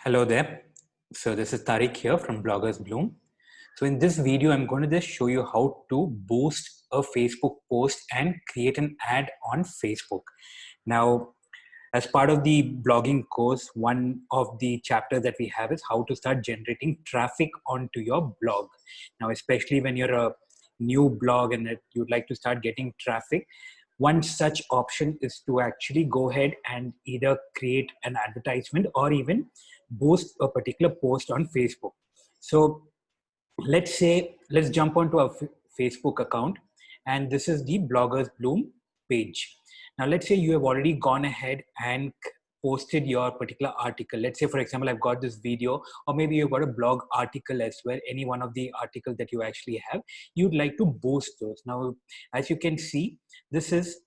Hello there. So this is Tariq here from Bloggers Bloom. So in this video, I'm going to just show you how to boost a Facebook post and create an ad on Facebook. Now, as part of the blogging course, one of the chapters that we have is how to start generating traffic onto your blog. Now, especially when you're a new blog and that you'd like to start getting traffic, one such option is to actually go ahead and either create an advertisement or even boost a particular post on Facebook. So let's jump onto our Facebook account, and this is the Bloggers Bloom page. Now let's say you have already gone ahead and posted your particular article. Let's say, for example, I've got this video, or maybe you've got a blog article as well. Any one of the articles that you actually have, you'd like to boost those. Now, as you can see,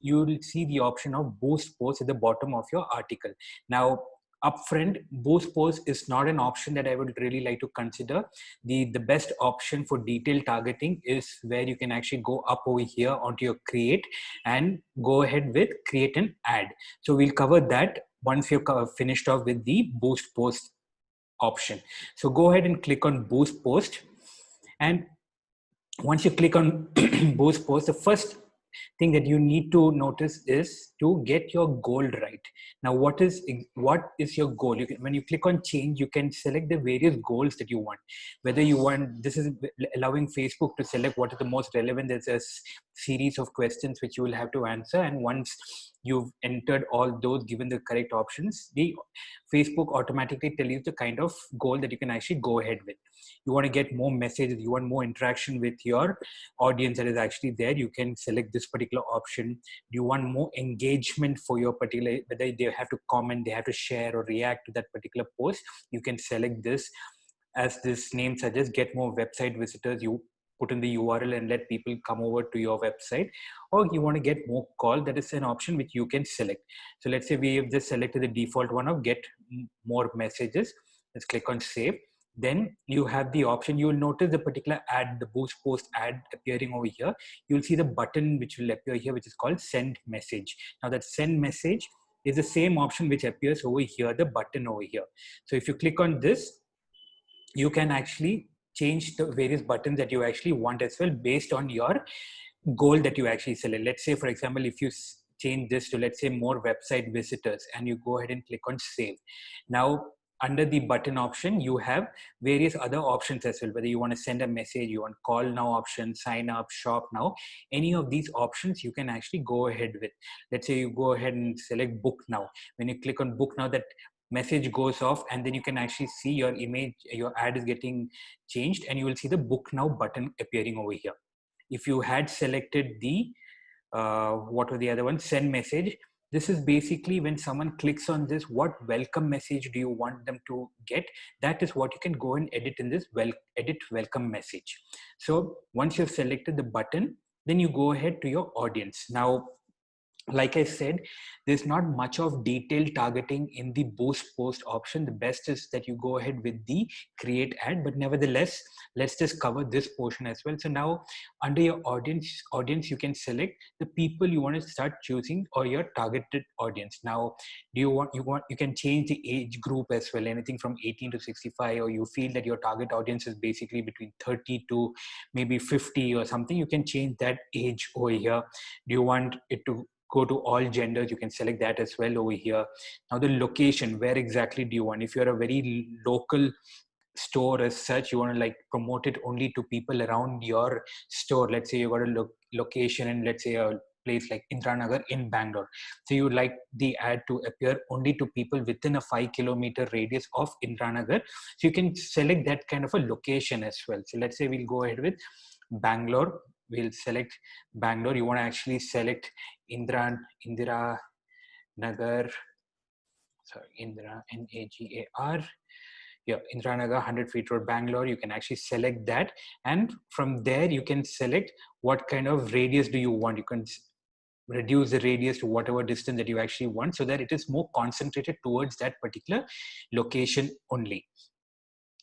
you'll see the option of boost post at the bottom of your article. Now, upfront, boost post is not an option that I would really like to consider. The best option for detailed targeting is where you can actually go up over here onto your create and go ahead with create an ad. So we'll cover that once you've finished off with the boost post option. So go ahead and click on boost post, and once you click on boost post, the first thing that you need to notice is to get your goal right. Now, what is your goal? When you click on change, you can select the various goals that you want. Whether you want, this is allowing Facebook to select what is the most relevant. There's a series of questions which you will have to answer, and once you've entered all those, given the correct options, the Facebook automatically tell you the kind of goal that you can actually go ahead with. You want to get more messages, you want more interaction with your audience that is actually there, you can select this particular option. Do you want more engagement for your particular, whether they have to comment, they have to share or react to that particular post, you can select this. As this name suggests, get more website visitors, you put in the URL and let people come over to your website. Or you want to get more call, that is an option which you can select. So let's say we have just selected the default one of get more messages. Let's click on save. Then you have the option, you will notice the particular ad, the boost post ad appearing over here. You'll see the button which will appear here, which is called send message. Now that send message is the same option which appears over here, the button over here. So if you click on this, you can actually change the various buttons that you actually want as well based on your goal that you actually select. Let's say, for example, if you change this to, let's say, more website visitors, and you go ahead and click on save. Now, under the button option, you have various other options as well, whether you want to send a message, you want call now option, sign up, shop now, any of these options you can actually go ahead with. Let's say you go ahead and select book now. When you click on book now, that message goes off, and then you can actually see your image, your ad is getting changed, and you will see the book now button appearing over here. If you had selected the what were the other ones, send message, this is basically when someone clicks on this, what welcome message do you want them to get? That is what you can go and edit in this edit welcome message. So once you've selected the button, then you go ahead to your audience. Now, like I said, there's not much of detailed targeting in the boost post option. The best is that you go ahead with the create ad, but nevertheless, let's just cover this portion as well. So now under your audience, you can select the people you want to start choosing, or your targeted audience. Now, you can change the age group as well, anything from 18 to 65, or you feel that your target audience is basically between 30 to maybe 50 or something, you can change that age over here. Do you want it to go to all genders? You can select that as well over here. Now the location, where exactly do you want? If you're a very local store as such, you want to like promote it only to people around your store. Let's say you got a location in, let's say, a place like Indranagar in Bangalore. So you would like the ad to appear only to people within a 5-kilometer radius of Indranagar. So you can select that kind of a location as well. So let's say we'll go ahead with Bangalore. We'll select Bangalore. You want to actually select Indira Nagar, sorry, Indira, Nagar. Yeah, Indranagar, 100 feet road, Bangalore. You can actually select that. And from there, you can select what kind of radius do you want. You can reduce the radius to whatever distance that you actually want, so that it is more concentrated towards that particular location only.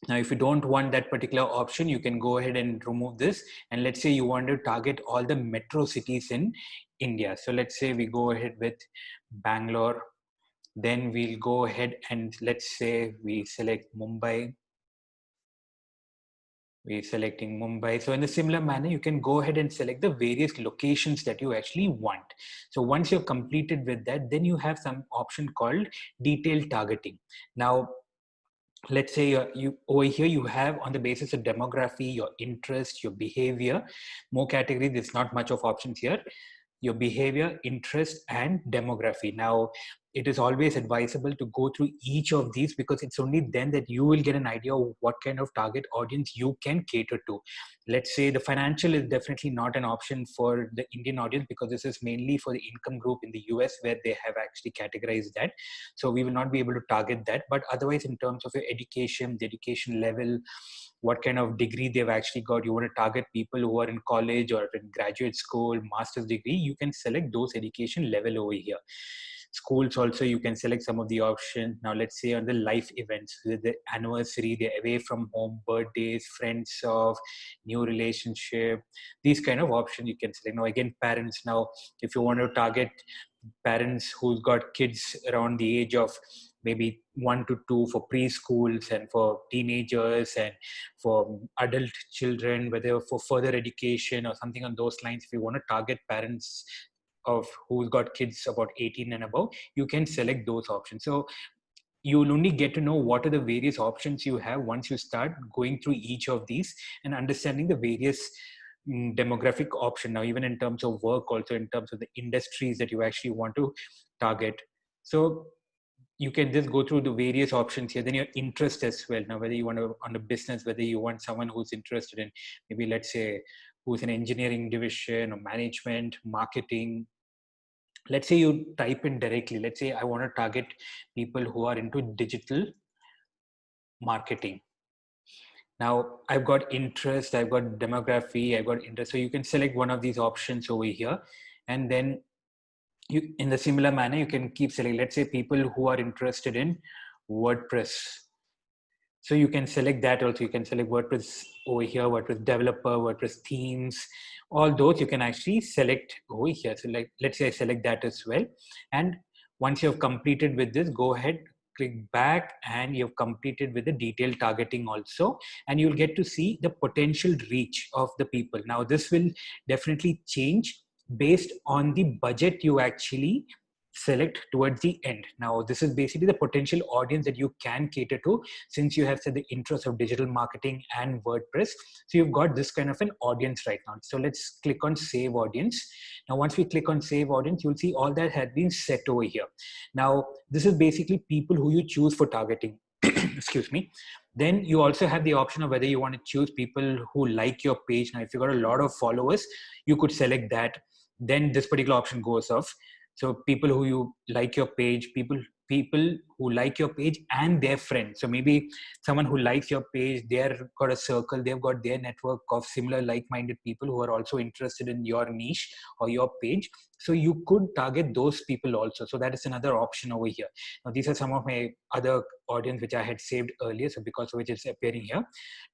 Now, if you don't want that particular option, you can go ahead and remove this. And let's say you want to target all the metro cities in India. So let's say we go ahead with Bangalore. Then we'll go ahead and let's say we select Mumbai. We're selecting Mumbai. So in a similar manner, you can go ahead and select the various locations that you actually want. So once you're completed with that, then you have some option called detailed targeting. Now, let's say you over here you have on the basis of demography, your interest, your behavior, more categories. There's not much of options here. Your behavior, interest, and demography. Now, it is always advisable to go through each of these because it's only then that you will get an idea of what kind of target audience you can cater to. Let's say the financial is definitely not an option for the Indian audience because this is mainly for the income group in the US where they have actually categorized that. So we will not be able to target that. But otherwise, in terms of your education, the education level, what kind of degree they've actually got, you want to target people who are in college or in graduate school, master's degree, you can select those education level over here. Schools also, you can select some of the options. Now let's say on the life events, the anniversary, the away from home, birthdays, friends of, new relationship, these kind of options you can select. Now again, parents, now if you want to target parents who's got kids around the age of maybe 1 to 2 for preschools and for teenagers and for adult children, whether for further education or something on those lines, if you want to target parents of who's got kids about 18 and above, you can select those options. So you'll only get to know what are the various options you have once you start going through each of these and understanding the various demographic option. Now even in terms of work, also in terms of the industries that you actually want to target, so you can just go through the various options here. Then your interest as well. Now whether you want to on a business, whether you want someone who's interested in maybe let's say who's in engineering division or management, marketing. Let's say you type in directly, let's say I want to target people who are into digital marketing. Now I've got interest, I've got demography, I've got interest. So you can select one of these options over here. And then you, in the similar manner, you can keep selecting, let's say people who are interested in WordPress. So you can select that also. You can select WordPress over here, WordPress developer, WordPress themes, all those you can actually select over here. So like, let's say I select that as well. And once you have completed with this, go ahead, click back, and you've completed with the detailed targeting also. And you'll get to see the potential reach of the people. Now this will definitely change based on the budget you actually select towards the end. Now this is basically the potential audience that you can cater to since you have said the interest of digital marketing and WordPress. So you've got this kind of an audience right now. So let's click on save audience. Now once we click on save audience, you'll see all that has been set over here. Now this is basically people who you choose for targeting. Excuse me. Then you also have the option of whether you want to choose people who like your page. Now if you've got a lot of followers, you could select that. Then this particular option goes off. So people who you like your page, people who like your page and their friends. So maybe someone who likes your page, they've got a circle, they've got their network of similar like-minded people who are also interested in your niche or your page. So you could target those people also. So that is another option over here. Now these are some of my other audience which I had saved earlier, so because of which it's appearing here.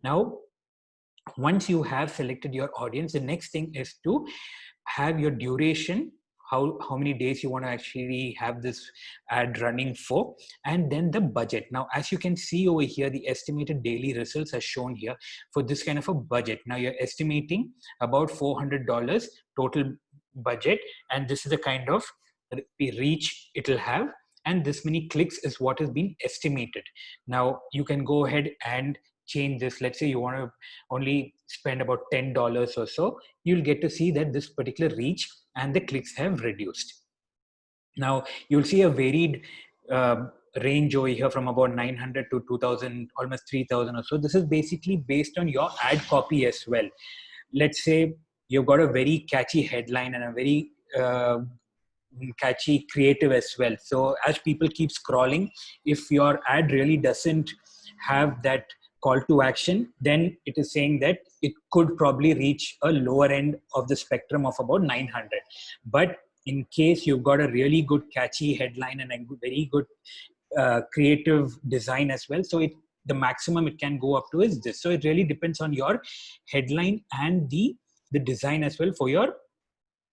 Now once you have selected your audience, the next thing is to have your duration, how many days you want to actually have this ad running for, and then the budget. Now as you can see over here, the estimated daily results are shown here for this kind of a budget. Now you're estimating about $400 total budget, and this is the kind of reach it'll have, and this many clicks is what has been estimated. Now you can go ahead and change this. Let's say you want to only spend about $10 or so, you'll get to see that this particular reach and the clicks have reduced. Now you'll see a varied range over here from about 900 to 2000, almost 3000 or so. This is basically based on your ad copy as well. Let's say you've got a very catchy headline and a very catchy creative as well. So as people keep scrolling, if your ad really doesn't have that call to action, then it is saying that it could probably reach a lower end of the spectrum of about 900. But in case you've got a really good catchy headline and a very good creative design as well, so the maximum it can go up to is this. So it really depends on your headline and the design as well for your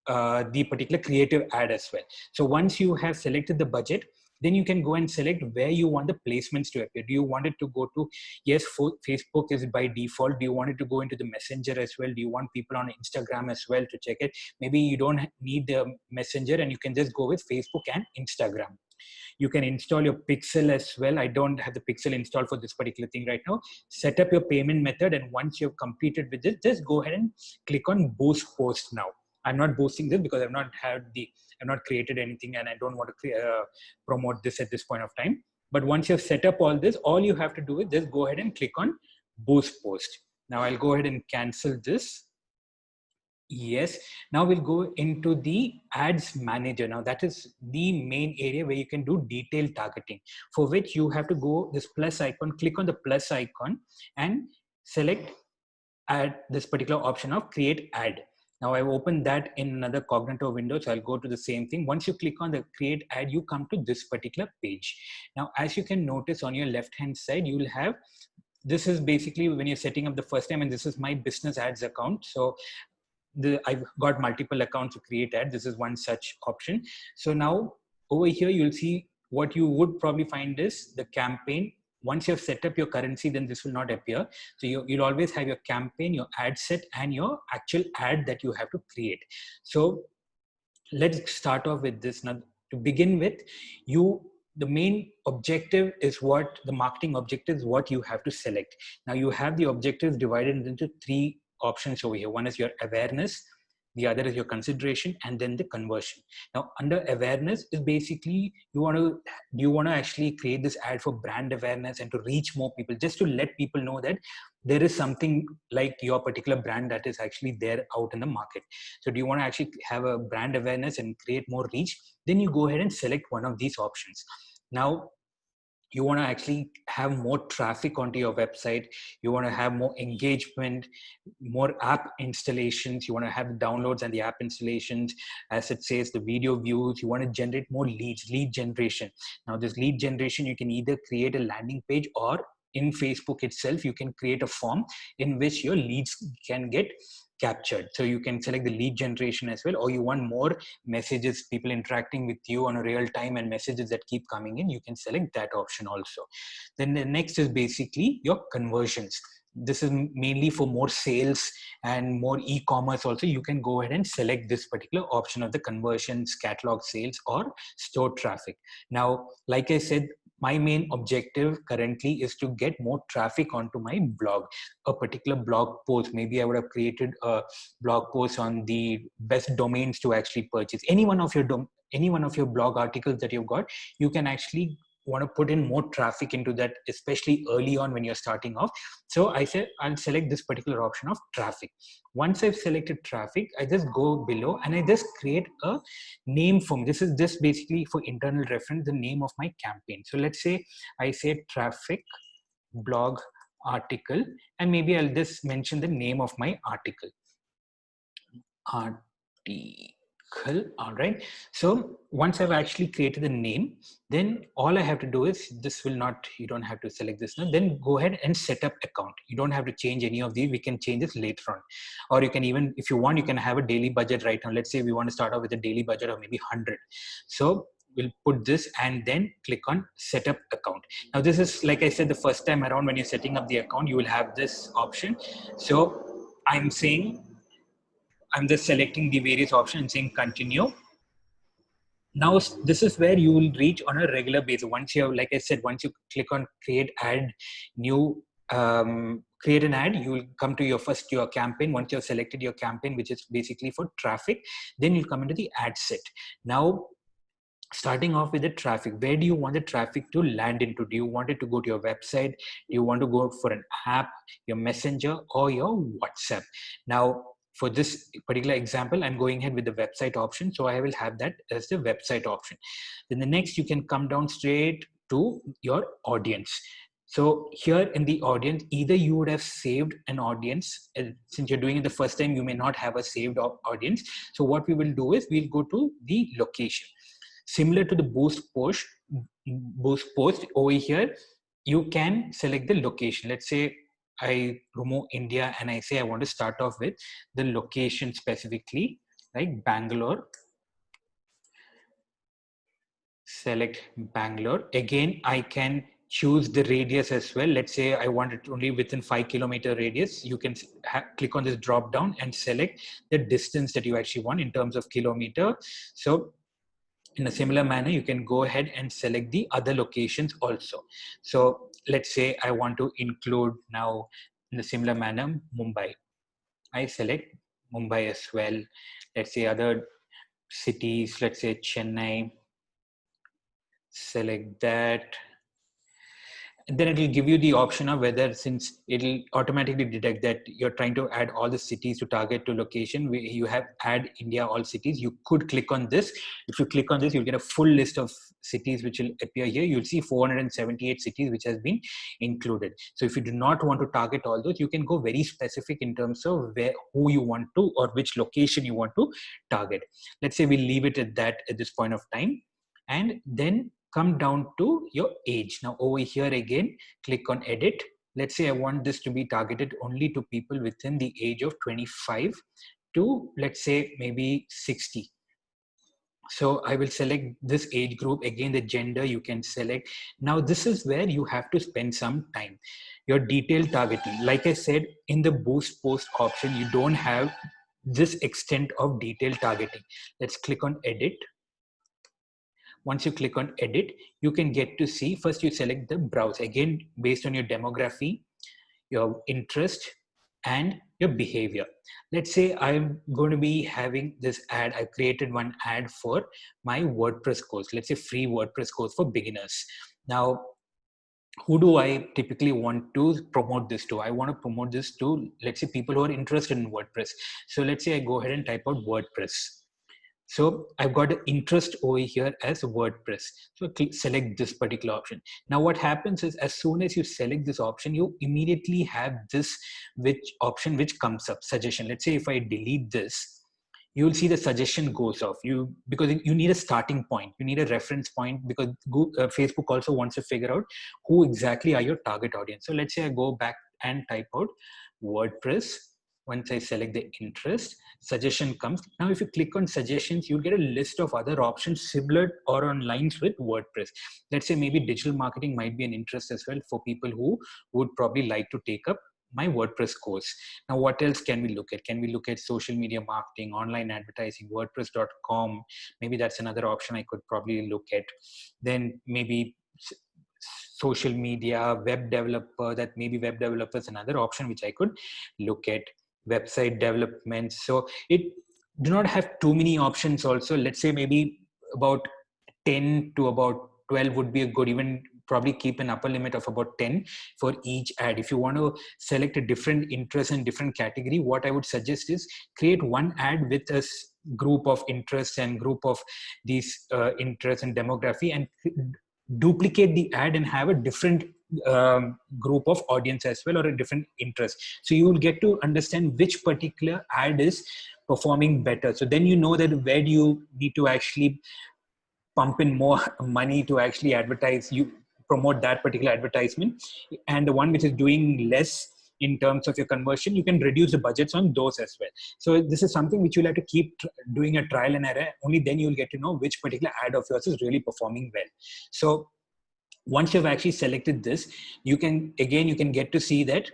the particular creative ad as well. So once you have selected the budget, Then you can go and select where you want the placements to appear. Do you want it to go to, yes, Facebook is by default. Do you want it to go into the Messenger as well? Do you want people on Instagram as well to check it? Maybe you don't need the Messenger and you can just go with Facebook and Instagram. You can install your Pixel as well. I don't have the Pixel installed for this particular thing right now. Set up your payment method, and once you've completed with this, just go ahead and click on Boost Post now. I'm not boosting this because I've not created anything and I don't want to promote this at this point of time. But once you've set up all this, all you have to do is just go ahead and click on Boost Post. Now I'll go ahead and cancel this. Yes. Now we'll go into the ads manager. Now that is the main area where you can do detailed targeting, for which you have to go this plus icon, click on the plus icon and select add this particular option of create ad. Now I've opened that in another Cognito window, so I'll go to the same thing. Once you click on the create ad, you come to this particular page. Now, as you can notice on your left-hand side, you will have, this is basically when you're setting up the first time, and this is my business ads account. So I've got multiple accounts to create ad. This is one such option. So now over here, you'll see what you would probably find is the campaign. Once you've set up your currency, then this will not appear. So you'll always have your campaign, your ad set, and your actual ad that you have to create. So let's start off with this. Now, to begin with, the main objective is what the marketing objective is, what you have to select. Now you have the objectives divided into three options over here. One is your awareness, the other is your consideration, and then the conversion. Now under awareness is basically you want to actually create this ad for brand awareness and to reach more people, just to let people know that there is something like your particular brand that is actually there out in the market. So do you want to actually have a brand awareness and create more reach? Then you go ahead and select one of these options. Now you want to actually have more traffic onto your website, you want to have more engagement, more app installations, you want to have downloads and the app installations, as it says, the video views, you want to generate more leads, lead generation. Now this lead generation, you can either create a landing page, or in Facebook itself, you can create a form in which your leads can get captured. So you can select the lead generation as well, or you want more messages, people interacting with you on a real time and messages that keep coming in, you can select that option also. Then the next is basically your conversions. This is mainly for more sales and more e-commerce also. You can go ahead and select this particular option of the conversions, catalog sales, or store traffic. Now, like I said, my main objective currently is to get more traffic onto my blog, a particular blog post. Maybe I would have created a blog post on the best domains to actually purchase. Any one of your blog articles that you've got, you can actually want to put in more traffic into that, especially early on when you're starting off. So I said I'll select this particular option of traffic. Once I've selected traffic, I just go below and I just create a name for me. This is just basically for internal reference, the name of my campaign. So let's say I say traffic blog article, and maybe I'll just mention the name of my article. All right. So once I've actually created the name, then all I have to do is, you don't have to select this now. Then go ahead and set up account. You don't have to change any of these. We can change this later on. Or you can even, if you want, you can have a daily budget right now. Let's say we want to start off with a daily budget of maybe 100. So we'll put this and then click on setup account. Now this is, like I said, the first time around when you're setting up the account, you will have this option. So I'm just selecting the various options and saying continue. Now this is where you will reach on a regular basis. Once you have, like I said, once you click on create ad, new create an ad, you will come to your campaign. Once you've selected your campaign, which is basically for traffic, then you'll come into the ad set. Now starting off with the traffic, where do you want the traffic to land into? Do you want it to go to your website? Do you want to go for an app, your messenger, or your WhatsApp? Now for this particular example, I'm going ahead with the website option, so I will have that as the website option. Then the next, you can come down straight to your audience. So here in the audience, either you would have saved an audience. Since you're doing it the first time, you may not have a saved audience. So what we will do is we'll go to the location. Similar to the boost post over here, you can select the location. Let's say I remove India and I say I want to start off with the location specifically, like Bangalore. select Bangalore. Again, I can choose the radius as well. Let's say I want it only within 5 kilometer radius. You can click on this drop down and select the distance that you actually want in terms of kilometer. So in a similar manner, you can go ahead and select the other locations also. So let's say I want to include now in a similar manner, Mumbai. I select Mumbai as well. Let's say other cities, let's say Chennai, select that. And then it will give you the option of whether, since it'll automatically detect that you're trying to add all the cities to target to location, where you have add India all cities, you could click on this. If you click on this, you'll get a full list of cities which will appear here. You'll see 478 cities which has been included. So if you do not want to target all those, you can go very specific in terms of who you want to, or which location you want to target. Let's say we leave it at that at this point of time, and then come down to your age. Now over here again, click on edit. Let's say I want this to be targeted only to people within the age of 25 to, let's say, maybe 60. So I will select this age group. Again, the gender you can select. Now this is where you have to spend some time. Your detailed targeting, like I said, in the boost post option, you don't have this extent of detailed targeting. Let's click on edit. Once you click on edit, you can get to see, first you select the browse, again based on your demography, your interest, and your behavior. Let's say I'm going to be having this ad. I created one ad for my WordPress course. Let's say free WordPress course for beginners. Now, who do I typically want to promote this to? I want to promote this to, let's say, people who are interested in WordPress. So let's say I go ahead and type out WordPress. So I've got an interest over here as WordPress. So select this particular option. Now what happens is, as soon as you select this option, you immediately have this option which comes up, suggestion. Let's say if I delete this, you will see the suggestion goes off. Because you need a starting point, you need a reference point, because Facebook also wants to figure out who exactly are your target audience. So let's say I go back and type out WordPress. Once I select the interest, suggestion comes. Now, if you click on suggestions, you'll get a list of other options similar or on lines with WordPress. Let's say maybe digital marketing might be an interest as well for people who would probably like to take up my WordPress course. Now, what else can we look at? Can we look at social media marketing, online advertising, WordPress.com? Maybe that's another option I could probably look at. Then maybe social media, web developer, that maybe web developer is another option which I could look at. Website development. So it do not have too many options also. Let's say maybe about 10 to about 12 would be a good, even probably keep an upper limit of about 10 for each ad. If you want to select a different interest and different category, what I would suggest is create one ad with a group of interests and group of these interests and demography, and duplicate the ad and have a different group of audience as well, or a different interest. So you will get to understand which particular ad is performing better. So then you know that where do you need to actually pump in more money to actually advertise, you promote that particular advertisement, and the one which is doing less in terms of your conversion, you can reduce the budgets on those as well. So this is something which you'll have to keep doing a trial and error. Only then you'll get to know which particular ad of yours is really performing well. So once you've actually selected this, you can get to see that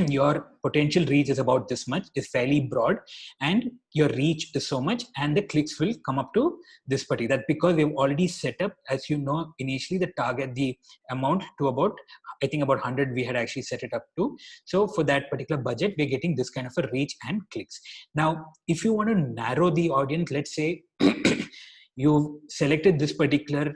your potential reach is about this much, is fairly broad, and your reach is so much, and the clicks will come up to this particular. That's because we've already set up, as you know, initially the target, the amount to about, I think about 100 we had actually set it up to. So for that particular budget, we're getting this kind of a reach and clicks. Now, if you want to narrow the audience, let's say you've selected this particular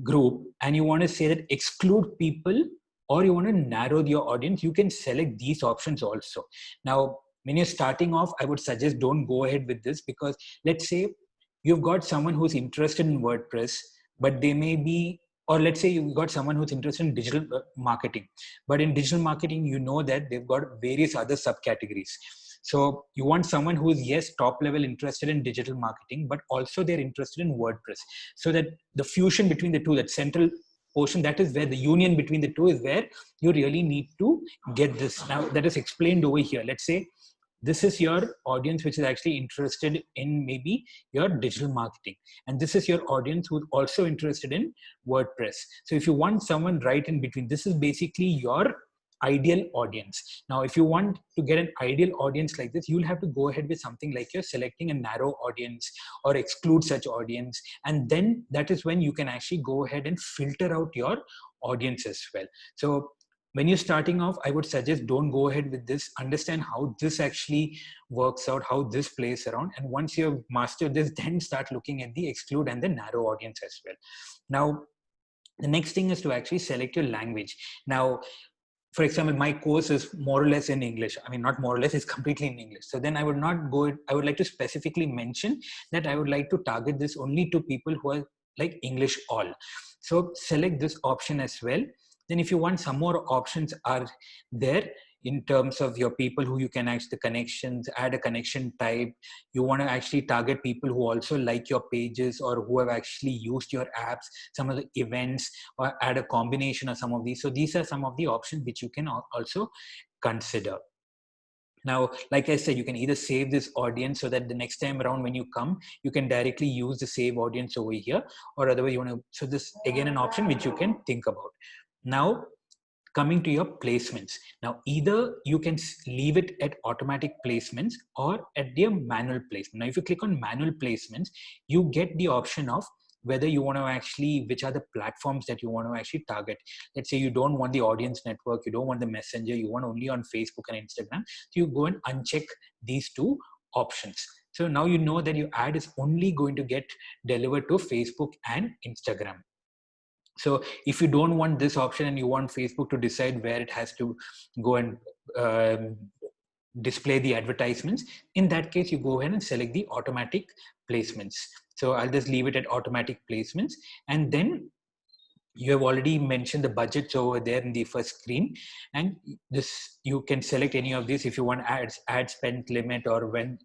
group and you want to say that exclude people, or you want to narrow your audience, you can select these options also. Now, when you're starting off, I would suggest don't go ahead with this, because let's say you've got someone who's interested in WordPress, but they may be, or let's say you've got someone who's interested in digital marketing, but in digital marketing, you know that they've got various other subcategories. So you want someone who is, yes, top level interested in digital marketing, but also they're interested in WordPress. So that the fusion between the two, that central portion, that is where the union between the two is where you really need to get this. Now that is explained over here. Let's say this is your audience which is actually interested in maybe your digital marketing, and this is your audience who's also interested in WordPress. So if you want someone right in between, this is basically your ideal audience. Now if you want to get an ideal audience like this, you'll have to go ahead with something like you're selecting a narrow audience or exclude such audience, and then that is when you can actually go ahead and filter out your audience as well. So when you're starting off, I would suggest don't go ahead with this. Understand how this actually works out, how this plays around, and once you've mastered this, then start looking at the exclude and the narrow audience as well. Now the next thing is to actually select your language. Now for example, my course is more or less in English. I mean, not more or less, it's completely in English. So then I would not go, I would like to specifically mention that I would like to target this only to people who are like English all. So select this option as well. Then if you want, some more options are there in terms of your people who you can actually, the connections, add a connection type. You want to actually target people who also like your pages or who have actually used your apps, some of the events, or add a combination of some of these. So these are some of the options which you can also consider. Now, like I said, you can either save this audience so that the next time around when you come, you can directly use the save audience over here, or otherwise you want to, so this again an option which you can think about. Now, coming to your placements. Now, either you can leave it at automatic placements or at their manual placement. Now, if you click on manual placements, you get the option of whether you want to actually, which are the platforms that you want to actually target. Let's say you don't want the audience network, you don't want the messenger, you want only on Facebook and Instagram. So you go and uncheck these two options. So now you know that your ad is only going to get delivered to Facebook and Instagram. So if you don't want this option and you want Facebook to decide where it has to go and display the advertisements, in that case, you go ahead and select the automatic placements. So I'll just leave it at automatic placements. And then you have already mentioned the budgets over there in the first screen, and this you can select any of these. If you want ad spend limit, or when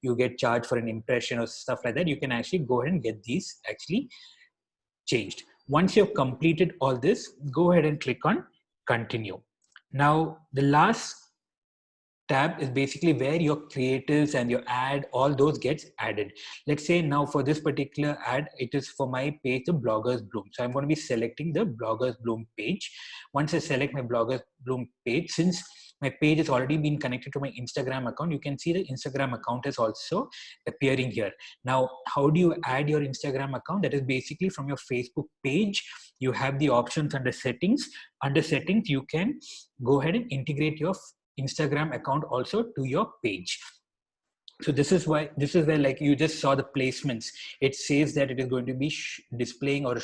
you get charged for an impression or stuff like that, you can actually go ahead and get these actually changed. Once you've completed all this, go ahead and click on continue. Now, the last tab is basically where your creatives and your ad, all those gets added. Let's say now for this particular ad, it is for my page, the Bloggers Bloom. So I'm going to be selecting the Bloggers Bloom page. Once I select my Bloggers Bloom page, since my page has already been connected to my Instagram account, you can see the Instagram account is also appearing here. Now, how do you add your Instagram account? That is basically from your Facebook page. You have the options under settings. Under settings, you can go ahead and integrate your Instagram account also to your page. So this is where like you just saw the placements. It says that it is going to be displaying or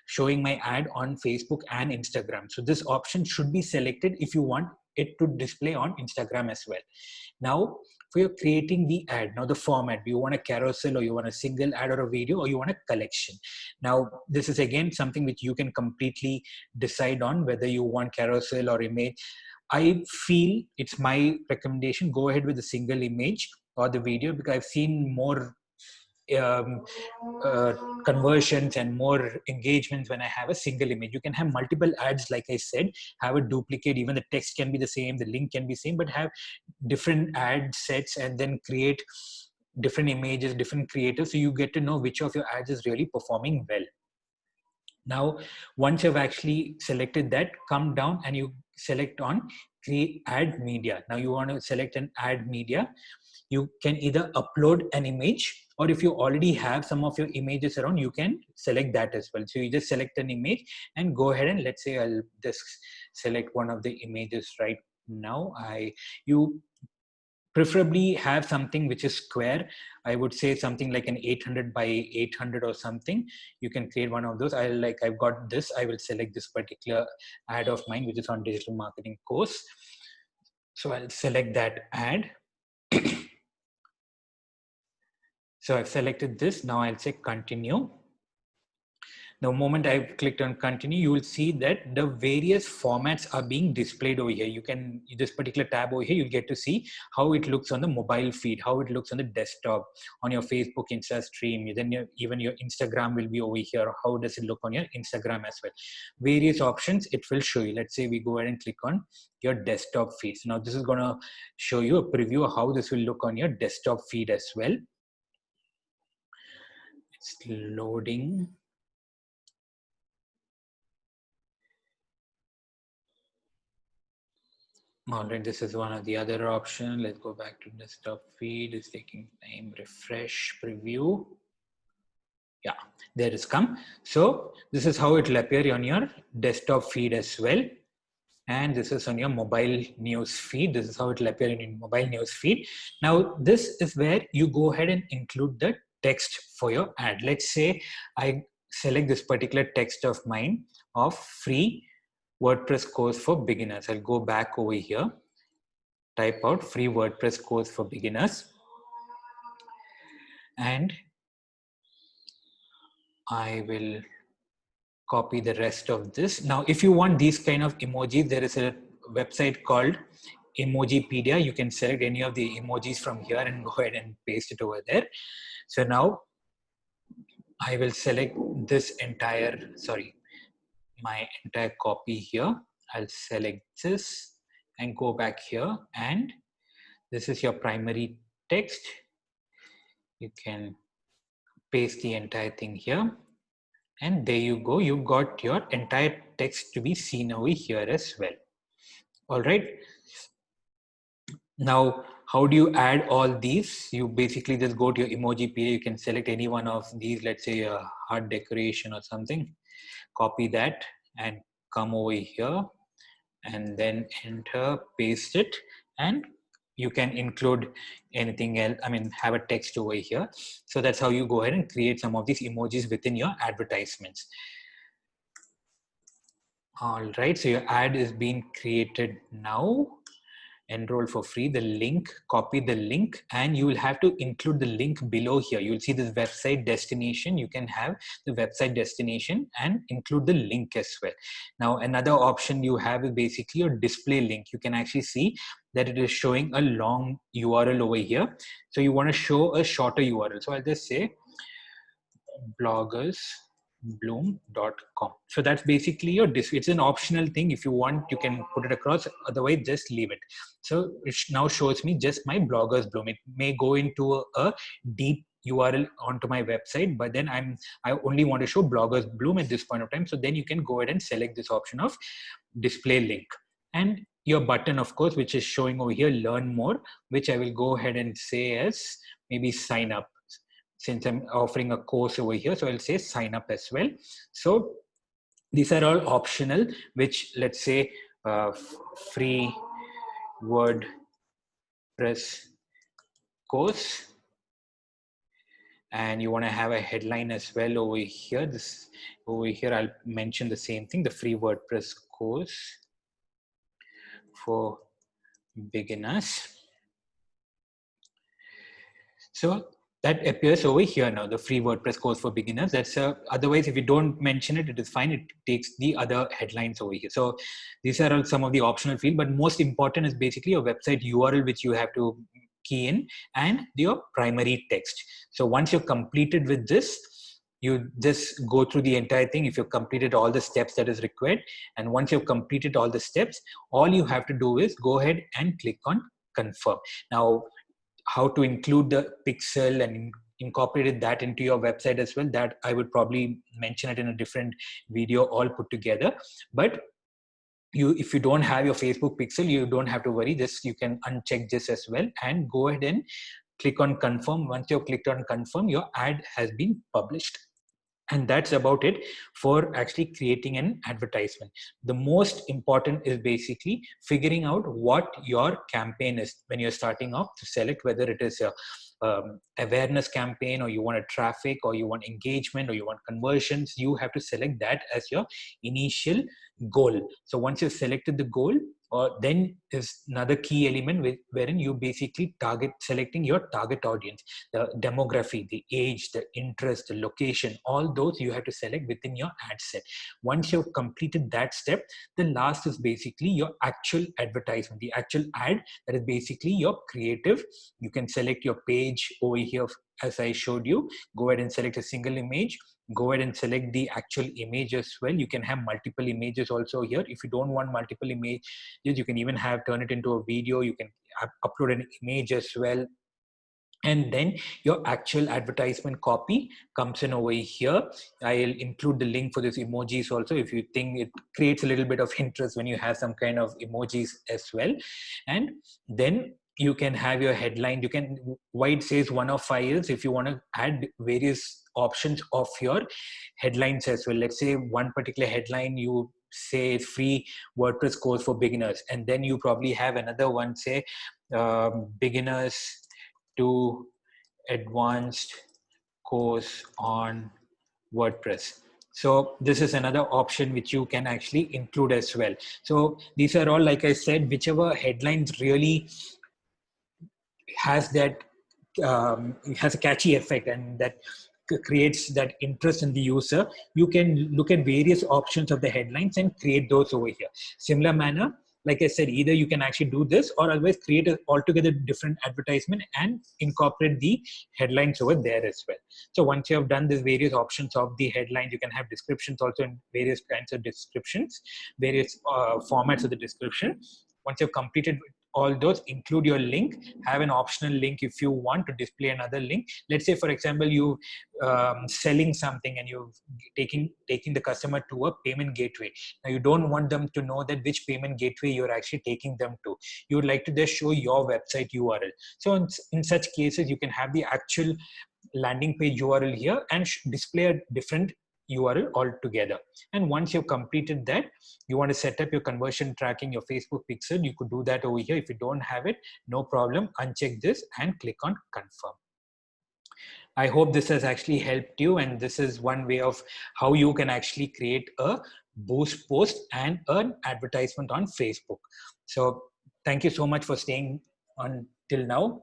showing my ad on Facebook and Instagram. So this option should be selected if you want it to display on Instagram as well. Now, for your creating the ad, now the format, do you want a carousel, or you want a single ad, or a video, or you want a collection? Now, this is again something which you can completely decide on, whether you want carousel or image. I feel it's my recommendation, go ahead with a single image or the video, because I've seen more um, uh, conversions and more engagements when I have a single image. You can have multiple ads, like I said, have a duplicate, even the text can be the same, the link can be same, but have different ad sets and then create different images, different creators, so you get to know which of your ads is really performing well. Now, once you've actually selected that, come down and you select on create ad media. Now you want to select an ad media. You can either upload an image, or if you already have some of your images around, you can select that as well. So you just select an image and go ahead, and let's say I'll just select one of the images right now. You preferably have something which is square. I would say something like an 800 by 800 or something. You can create one of those. I've got this. I will select this particular ad of mine, which is on digital marketing course. So I'll select that ad. So I've selected this. Now I'll say continue. The moment I've clicked on continue, you will see that the various formats are being displayed over here. You can, this particular tab over here, you'll get to see how it looks on the mobile feed, how it looks on the desktop, on your Facebook Insta stream, then even your Instagram will be over here. How does it look on your Instagram as well? Various options it will show you. Let's say we go ahead and click on your desktop feed. So now this is gonna show you a preview of how this will look on your desktop feed as well. It's loading. All right, this is one of the other option. Let's go back to desktop feed. It's taking time. Refresh preview. Yeah, there is come. So this is how it will appear on your desktop feed as well. And this is on your mobile news feed. This is how it will appear in your mobile news feed. Now, this is where you go ahead and include the text for your ad. Let's say I select this particular text of mine of free WordPress course for beginners. I'll go back over here, type out free WordPress course for beginners, and I will copy the rest of this. Now, if you want these kind of emojis, there is a website called Emojipedia. You can select any of the emojis from here and go ahead and paste it over there. So now I will select this entire, my entire copy here. I'll select this and go back here, and this is your primary text. You can paste the entire thing here, and there you go. You got your entire text to be seen over here as well. All right. Now, how do you add all these? You basically just go to your Emojipedia. You can select any one of these, let's say a heart decoration or something, copy that and come over here and then enter, paste it, and you can include anything else. I mean, have a text over here. So that's how you go ahead and create some of these emojis within your advertisements. All right, so your ad is being created now. Enroll for free, the link, copy the link, and you will have to include the link below here. You'll see this website destination. You can have the website destination and include the link as well. Now, another option you have is basically your display link. You can actually see that it is showing a long URL over here. So you want to show a shorter URL. So I'll just say bloggersbloom.com. So that's basically your it's an optional thing. If you want, you can put it across, otherwise just leave it. So it now shows me just my Bloggers Bloom. It may go into a deep URL onto my website, but then I only want to show Bloggers Bloom at this point of time. So then you can go ahead and select this option of display link, and your button, of course, which is showing over here, learn more, which I will go ahead and say as maybe sign up, since I'm offering a course over here. So I'll say sign up as well. So these are all optional, which let's say free WordPress course. And you want to have a headline as well over here. This over here, I'll mention the same thing, the free WordPress course for beginners. So that appears over here now, the free WordPress course for beginners. That's otherwise, if you don't mention it, it is fine. It takes the other headlines over here. So these are all some of the optional fields, but most important is basically your website URL, which you have to key in, and your primary text. So once you're completed with this, you just go through the entire thing. If you've completed all the steps that is required, and once you've completed all the steps, all you have to do is go ahead and click on confirm. Now, how to include the pixel and incorporated that into your website as well, that I would probably mention it in a different video all put together. But if you don't have your Facebook pixel, you don't have to worry. This, you can uncheck this as well and go ahead and click on confirm. Once you've clicked on confirm, your ad has been published. And that's about it for actually creating an advertisement. The most important is basically figuring out what your campaign is when you're starting off. To select whether it is a awareness campaign, or you want a traffic, or you want engagement, or you want conversions. You have to select that as your initial goal. So once you've selected the goal, then is another key element wherein you basically selecting your target audience, the demography, the age, the interest, the location, all those you have to select within your ad set. Once you've completed that step, the last is basically your actual advertisement, the actual ad, that is basically your creative. You can select your page over here as I showed you. Go ahead and select a single image. Go ahead and select the actual image as well. You can have multiple images also here. If you don't want multiple images, you can even turn it into a video. You can upload an image as well. And then your actual advertisement copy comes in over here. I'll include the link for this emojis also, if you think it creates a little bit of interest when you have some kind of emojis as well. And then you can have your headline. You can, why it says 1 of 5 is if you want to add various options of your headlines as well. Let's say one particular headline you say free WordPress course for beginners, and then you probably have another one, say beginners to advanced course on WordPress. So this is another option which you can actually include as well. So these are all, like I said, whichever headlines really has that has a catchy effect and that creates that interest in the user. You can look at various options of the headlines and create those over here. Similar manner, like I said, either you can actually do this or otherwise create an altogether different advertisement and incorporate the headlines over there as well. So once you have done these various options of the headlines, you can have descriptions also in various kinds of descriptions, various formats of the description. Once you've completed all those, include your link, have an optional link if you want to display another link. Let's say, for example, you selling something and you're taking the customer to a payment gateway. Now you don't want them to know that which payment gateway you're actually taking them to. You would like to just show your website URL. So in such cases, you can have the actual landing page URL here and display a different URL altogether. And once you've completed that, you want to set up your conversion tracking, your Facebook pixel, you could do that over here. If you don't have it, no problem, uncheck this and click on confirm. I hope this has actually helped you, and this is one way of how you can actually create a boost post and an advertisement on Facebook. So thank you so much for staying on till now.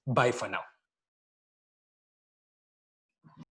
Bye for now.